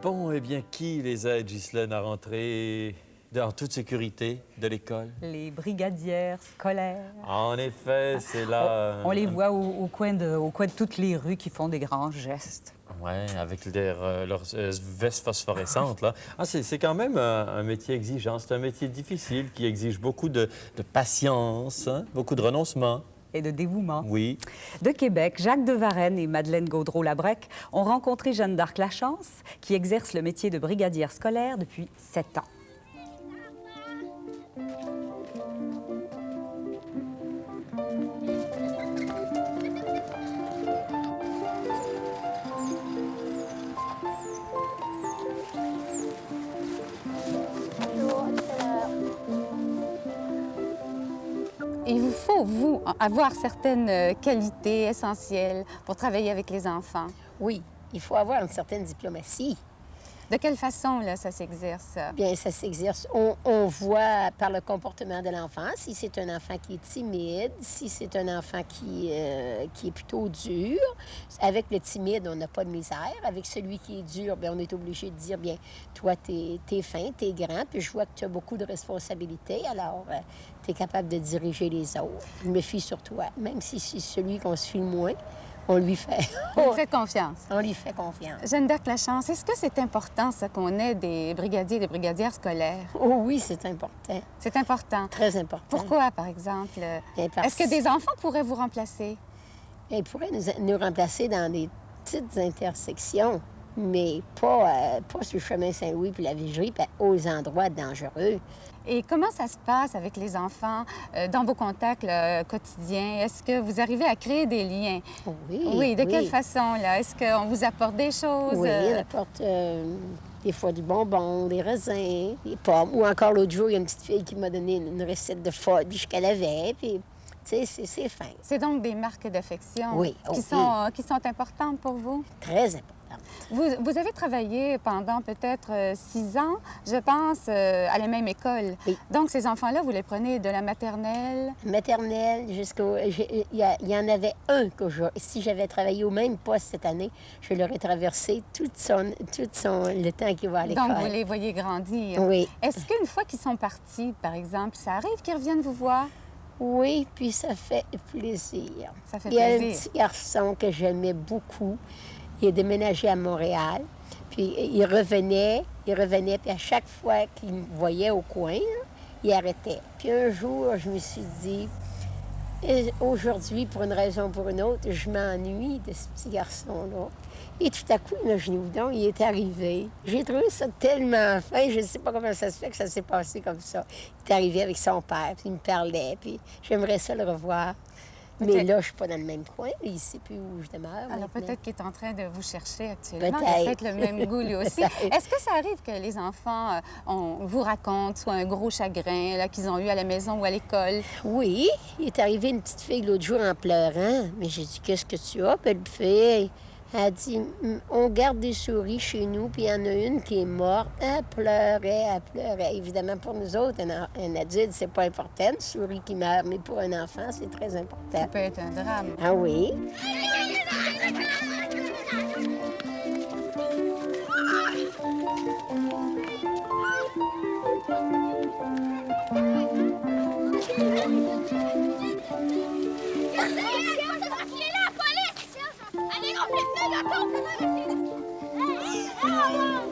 Bon, eh bien, qui les aide, Ghislaine, à rentrer en toute sécurité de l'école? Les brigadières scolaires. En effet, c'est là... On les voit au coin de toutes les rues qui font des grands gestes. Ouais, avec leurs vestes phosphorescentes, là. Ah, c'est quand même un métier exigeant. C'est un métier difficile qui exige beaucoup de patience, hein, beaucoup de renoncement. Et de dévouement. Oui. De Québec, Jacques de Varenne et Madeleine Gaudreau-Labrec ont rencontré Jeanne d'Arc Lachance, qui exerce le métier de brigadière scolaire depuis 7 ans. Il vous faut, vous, avoir certaines qualités essentielles pour travailler avec les enfants. Oui, il faut avoir une certaine diplomatie. De quelle façon, là, ça s'exerce? Bien, ça s'exerce. On voit par le comportement de l'enfant, si c'est un enfant qui est timide, si c'est un enfant qui est plutôt dur. Avec le timide, on n'a pas de misère. Avec celui qui est dur, bien, on est obligé de dire, bien, toi, t'es fin, t'es grand, puis je vois que tu as beaucoup de responsabilités, alors tu es capable de diriger les autres. Je me fie sur toi, même si c'est celui qu'on se fie le moins. On lui fait. Vous faites confiance. On lui fait confiance. Jeanne d'Arc Lachance, est-ce que c'est important, ça, qu'on ait des brigadiers et des brigadières scolaires? Oh oui, c'est important. C'est important. Très important. Pourquoi, par exemple? Est-ce que des enfants pourraient vous remplacer? Ils pourraient nous remplacer dans des petites intersections, mais pas sur le chemin Saint-Louis puis la Vigerie, puis aux endroits dangereux. Et comment ça se passe avec les enfants dans vos contacts là, quotidiens? Est-ce que vous arrivez à créer des liens? Oui. Oui, de quelle oui. façon, là? Est-ce qu'on vous apporte des choses? Oui, on apporte des fois du bonbon, des raisins, des pommes. Ou encore l'autre jour, il y a une petite fille qui m'a donné une recette de fudge qu'elle avait, puis... Tu sais, c'est fin. C'est donc des marques d'affection Oui, qui sont importantes pour vous? Très important. Vous avez travaillé pendant peut-être 6 ans, je pense, à la même école. Oui. Donc, ces enfants-là, vous les prenez de la maternelle? Maternelle jusqu'au... Il y en avait un que si j'avais travaillé au même poste cette année, je l'aurais traversé le temps qu'il va à l'école. Donc, vous les voyez grandir. Oui. Est-ce qu'une fois qu'ils sont partis, par exemple, ça arrive qu'ils reviennent vous voir? Oui, puis ça fait plaisir. Ça fait Il y a plaisir. un petit garçon que j'aimais beaucoup. Il est déménagé à Montréal. Puis il revenait, puis à chaque fois qu'il me voyait au coin, là, il arrêtait. Puis un jour, je me suis dit, aujourd'hui, pour une raison ou pour une autre, je m'ennuie de ce petit garçon-là. Et tout à coup, imaginez-vous donc, il est arrivé. J'ai trouvé ça tellement fin, je ne sais pas comment ça se fait que ça s'est passé comme ça. Il est arrivé avec son père, puis il me parlait, puis j'aimerais ça le revoir. Mais là, je ne suis pas dans le même coin, il ne sait plus où je demeure. Alors, maintenant. peut-être qu'il est en train de vous chercher actuellement. Peut-être. Il a peut-être le même goût, lui aussi. Peut-être. Est-ce que ça arrive que les enfants vous racontent soit un gros chagrin là, qu'ils ont eu à la maison ou à l'école? Oui, il est arrivé une petite fille l'autre jour en pleurant. Mais j'ai dit, qu'est-ce que tu as, belle fille? Elle a dit, on garde des souris chez nous, puis il y en a une qui est morte. Elle pleurait. Évidemment, pour nous autres, un adulte, c'est pas important, une souris qui meurt, mais pour un enfant, c'est très important. Ça peut être un drame. Ah oui?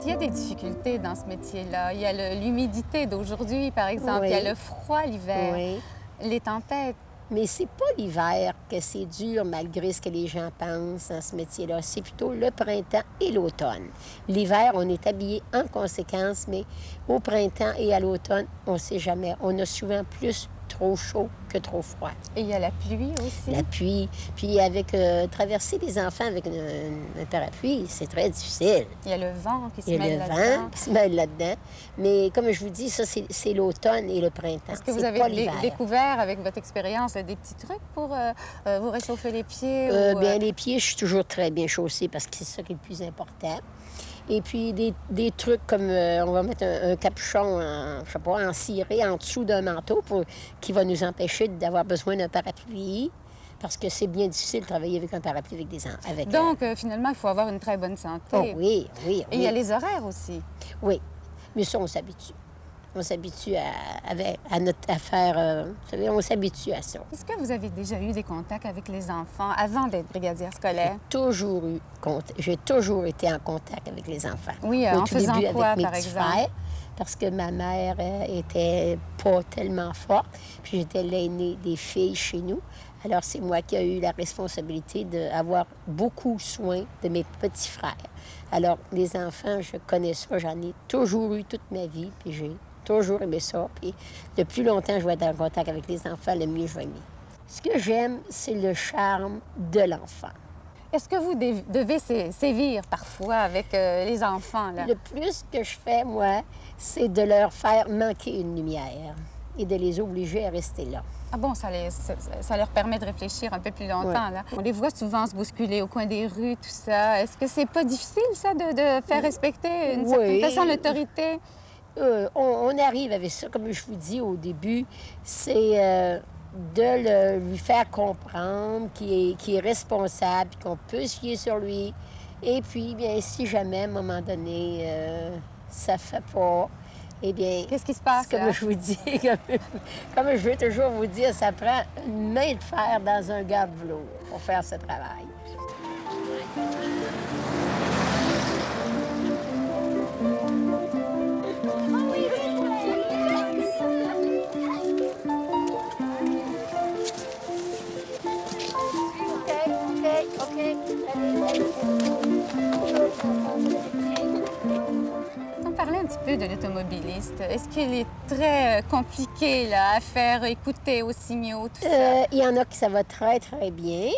Il y a des difficultés dans ce métier-là. Il y a l'humidité d'aujourd'hui, par exemple. Oui. Il y a le froid l'hiver, Oui. les tempêtes. Mais c'est pas l'hiver que c'est dur, malgré ce que les gens pensent dans ce métier-là. C'est plutôt le printemps et l'automne. L'hiver, on est habillé en conséquence, mais au printemps et à l'automne, on ne sait jamais. On a souvent plus trop chaud que trop froid. Et il y a la pluie aussi. La pluie, puis avec traverser les enfants avec un parapluie, c'est très difficile. Il y a le vent qui se Il y a mêle le là-dedans. vent qui se mêle là-dedans. Mais comme je vous dis, ça, c'est l'automne et le printemps. Est-ce que vous C'est avez pas l'hiver. découvert avec votre expérience des petits trucs pour vous réchauffer les pieds? ou, Bien, les pieds, je suis toujours très bien chaussée parce que c'est ça qui est le plus important. Et puis, des trucs comme, on va mettre un capuchon, je sais pas, en ciré en dessous d'un manteau qui va nous empêcher d'avoir besoin d'un parapluie. parce que c'est bien difficile de travailler avec un parapluie avec des enfants. Donc, finalement, il faut avoir une très bonne santé. Oh oui, oui, Et il y a oui. les horaires aussi. Oui, mais ça, on s'habitue. On s'habitue à notre affaire. Vous savez, on s'habitue à ça. Est-ce que vous avez déjà eu des contacts avec les enfants avant d'être brigadière scolaire? J'ai toujours été en contact avec les enfants. Oui, Au en tout faisant début, quoi, avec mes par petits exemple? frères, parce que ma mère était pas tellement forte, puis j'étais l'aînée des filles chez nous. Alors, c'est moi qui ai eu la responsabilité d'avoir beaucoup soin de mes petits frères. Alors, les enfants, je connais ça, j'en ai toujours eu toute ma vie, puis j'ai toujours aimé ça. Puis, le plus longtemps je vais être en contact avec les enfants, le mieux je vais aimer. Ce que j'aime, c'est le charme de l'enfant. Est-ce que vous devez sévir parfois avec les enfants, là? Le plus que je fais, moi, c'est de leur faire manquer une lumière et de les obliger à rester là. Ah bon, ça leur permet de réfléchir un peu plus longtemps, là. On les voit souvent se bousculer au coin des rues, tout ça. Est-ce que c'est pas difficile, ça, de faire respecter une certaine façon l'autorité? On arrive avec ça, comme je vous dis au début, c'est de lui faire comprendre qu'il est responsable, qu'on peut se fier sur lui. Et puis, bien, si jamais, à un moment donné, ça ne fait pas, eh bien... Qu'est-ce qui se passe, comme là? je vous dis, comme je veux toujours vous dire, ça prend une main de fer dans un garde-velours pour faire ce travail. On parlait un petit peu de l'automobiliste. Est-ce qu'il est très compliqué là, à faire écouter aux signaux, tout ça? Il y en a qui ça va très, très bien.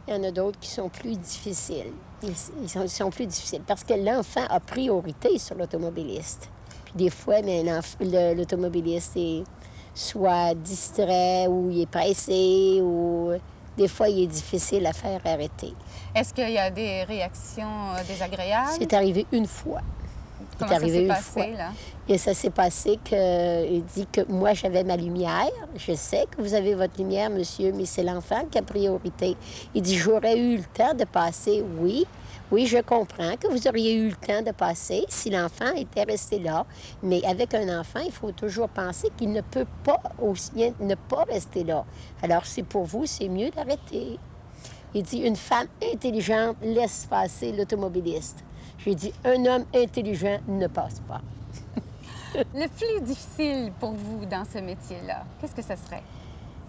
Il y en a d'autres qui sont plus difficiles. Ils sont plus difficiles parce que l'enfant a priorité sur l'automobiliste. Puis des fois, mais l'automobiliste est soit distrait ou il est pressé ou des fois, il est difficile à faire arrêter. Est-ce qu'il y a des réactions désagréables? C'est arrivé une fois. Comment ça s'est passé, là? Et ça s'est passé qu'il dit que moi, j'avais ma lumière. Je sais que vous avez votre lumière, monsieur, mais c'est l'enfant qui a priorité. Il dit, j'aurais eu le temps de passer, oui. Oui, je comprends que vous auriez eu le temps de passer si l'enfant était resté là. Mais avec un enfant, il faut toujours penser qu'il ne peut pas aussi bien ne pas rester là. Alors, c'est pour vous, c'est mieux d'arrêter. Il dit, une femme intelligente laisse passer l'automobiliste. J'ai dit, un homme intelligent ne passe pas. Le plus difficile pour vous dans ce métier-là, qu'est-ce que ce serait?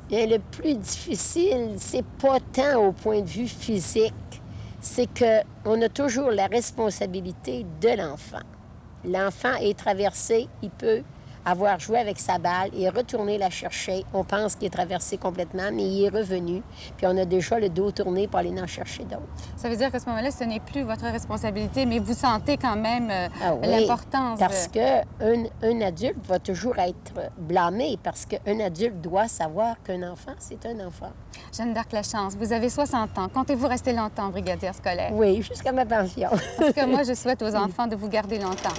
Bien, le plus difficile, c'est pas tant au point de vue physique, c'est qu'on a toujours la responsabilité de l'enfant. L'enfant est traversé, il peut avoir joué avec sa balle et retourner la chercher. On pense qu'il est traversé complètement, mais il est revenu. Puis on a déjà le dos tourné pour aller en chercher d'autres. Ça veut dire qu'à ce moment-là, ce n'est plus votre responsabilité, mais vous sentez quand même Oui, l'importance. parce qu'un adulte va toujours être blâmé, parce qu'un adulte doit savoir qu'un enfant, c'est un enfant. Jeanne d'Arc-Lachance, vous avez 60 ans. Comptez-vous rester longtemps brigadière scolaire? Oui, jusqu'à ma pension. En tout cas, moi, je souhaite aux enfants de vous garder longtemps.